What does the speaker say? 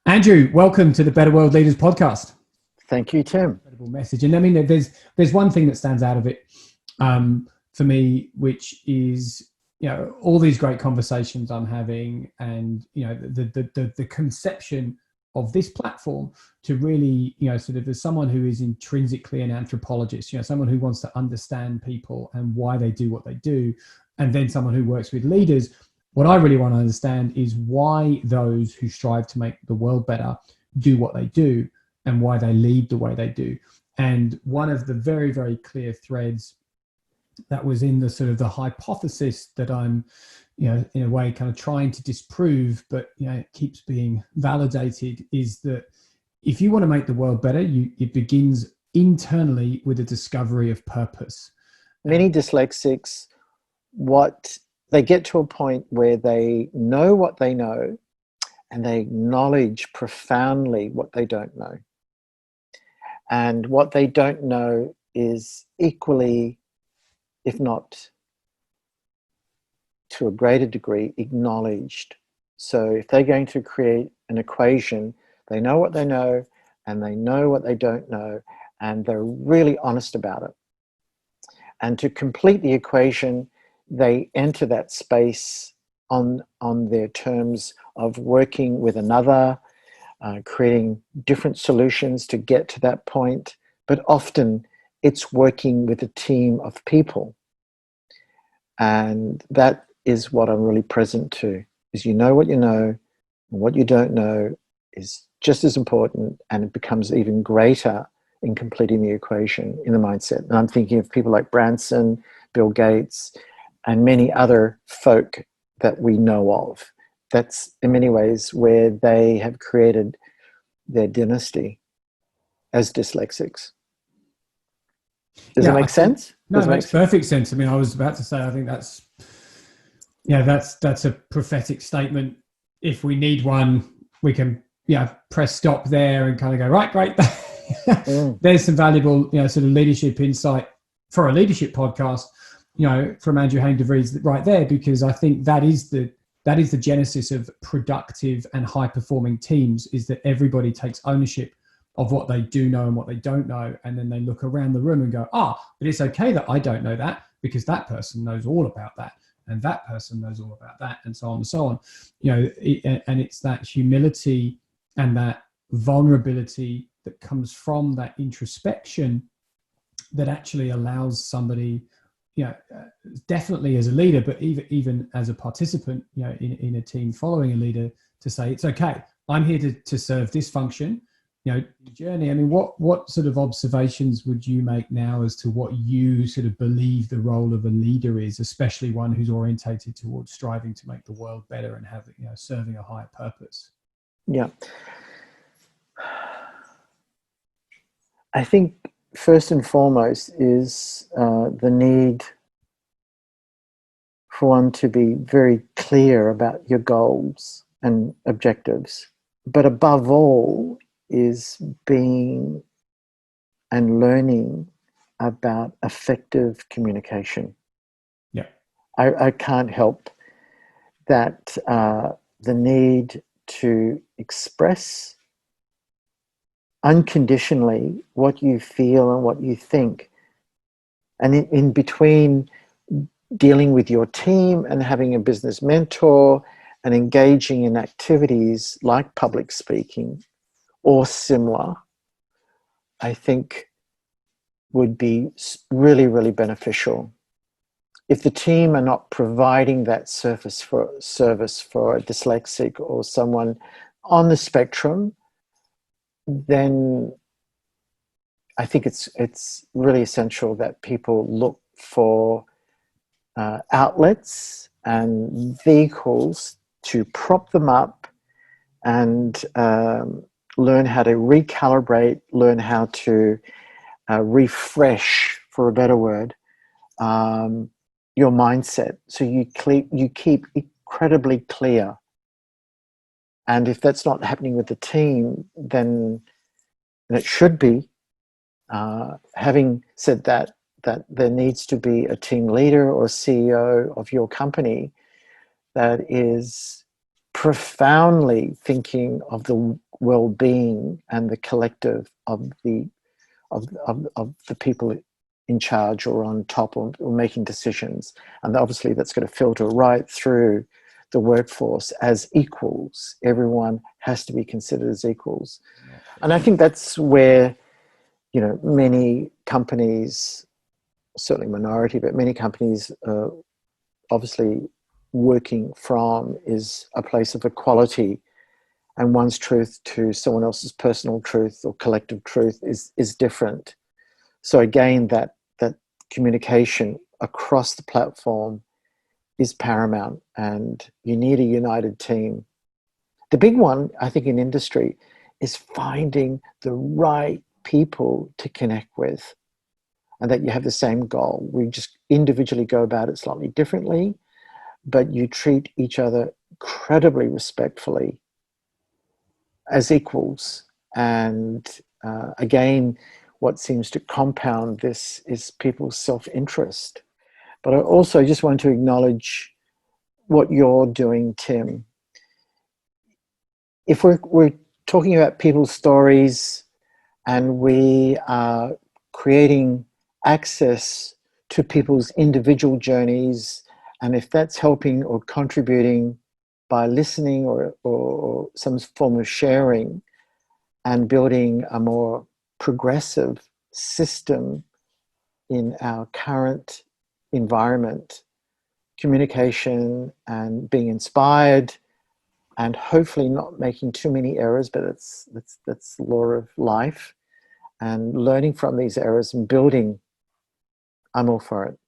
Andrew, welcome to the Better World Leaders podcast. Thank you, Tim. Incredible message. And I mean, there's one thing that stands out of it for me, which is, all these great conversations I'm having, and, the conception of this platform to really, sort of as someone who is intrinsically an anthropologist, someone who wants to understand people and why they do what they do, and then someone who works with leaders. What I really want to understand is why those who strive to make the world better do what they do and why they lead the way they do. And one of the very, very clear threads that was in the sort of the hypothesis that I'm, in a way kind of trying to disprove, but, it keeps being validated, is that if you want to make the world better, it begins internally with a discovery of purpose. Many dyslexics, they get to a point where they know what they know and they acknowledge profoundly what they don't know. And what they don't know is equally, if not to a greater degree, acknowledged. So if they're going to create an equation, they know what they know and they know what they don't know, and they're really honest about it. And to complete the equation, they enter that space on their terms of working with another, creating different solutions to get to that point. But often it's working with a team of people. And that is what I'm really present to, is what you know, and what you don't know is just as important, and it becomes even greater in completing the equation in the mindset. And I'm thinking of people like Branson, Bill Gates, and many other folk that we know of. That's in many ways where they have created their dynasty as dyslexics. Does it make sense? No, it makes perfect sense. I mean, I was about to say, I think that's a prophetic statement. If we need one, we can press stop there and kind of go, right, great. There's some valuable sort of leadership insight for a leadership podcast, from Andrew Hayim De Vries right there, because I think that is the genesis of productive and high performing teams, is that everybody takes ownership of what they do know and what they don't know. And then they look around the room and go, but it's okay that I don't know that, because that person knows all about that. And that person knows all about that, and so on and so on. And it's that humility and that vulnerability that comes from that introspection that actually allows somebody, definitely as a leader, but even as a participant, in a team following a leader, to say, it's okay, I'm here to serve this function, journey. I mean, what sort of observations would you make now as to what you sort of believe the role of a leader is, especially one who's orientated towards striving to make the world better and having, serving a higher purpose? Yeah. I think first and foremost is the need for one to be very clear about your goals and objectives. But above all is being and learning about effective communication. Yeah, I can't help that the need to express unconditionally what you feel and what you think. And in between dealing with your team and having a business mentor and engaging in activities like public speaking or similar, I think would be really, really beneficial. If the team are not providing that service for a dyslexic or someone on the spectrum, then I think it's really essential that people look for outlets and vehicles to prop them up and learn how to recalibrate, learn how to refresh, for a better word, your mindset, so you keep incredibly clear. And if that's not happening with the team, then it should be. Having said that there needs to be a team leader or CEO of your company that is profoundly thinking of the well-being and the collective of the people in charge or on top or making decisions. And obviously that's going to filter right through the workforce as equals. Everyone has to be considered as equals. And I think that's where, you know, many companies, certainly minority, but many companies obviously working from is a place of equality, and one's truth to someone else's personal truth or collective truth is different. So again, that communication across the platform is paramount, and you need a united team. The big one, I think, in industry is finding the right people to connect with, and that you have the same goal. We just individually go about it slightly differently, but you treat each other incredibly respectfully as equals. And again, what seems to compound this is people's self-interest. But I also just want to acknowledge what you're doing, Tim. If we're talking about people's stories and we are creating access to people's individual journeys, and if that's helping or contributing by listening or some form of sharing and building a more progressive system in our current environment, communication and being inspired and hopefully not making too many errors, but that's the law of life, and learning from these errors and building, I'm all for it.